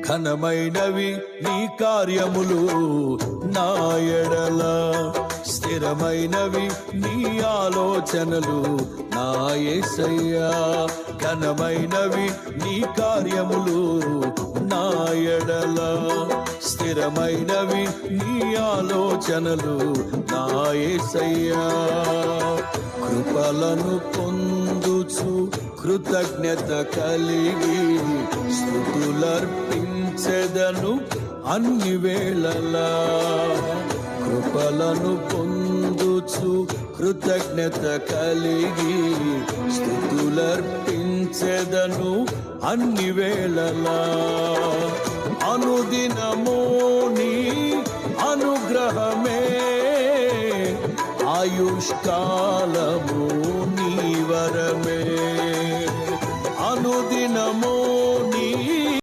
ఘనమైనవి నీ కార్యములు నా ఎడల, స్థిరమైనవి నీ ఆలోచనలు నా యేసయ్యా. ఘనమైనవి నీ కార్యములు నా ఎడల, స్థిరమైనవి నీ ఆలోచనలు నా యేసయ్యా. కృపలను పొందుచు కృతజ్ఞత కలిగి స్తుతులర్పించెదను అన్ని వేళలా. కృపలను పొందుచు కృతజ్ఞత కలిగి స్తుతులర్పించెదను అన్ని వేళలా. అనుదినము నీ అనుగ్రహమే, ఆయుష్కాలము నీ వరమే.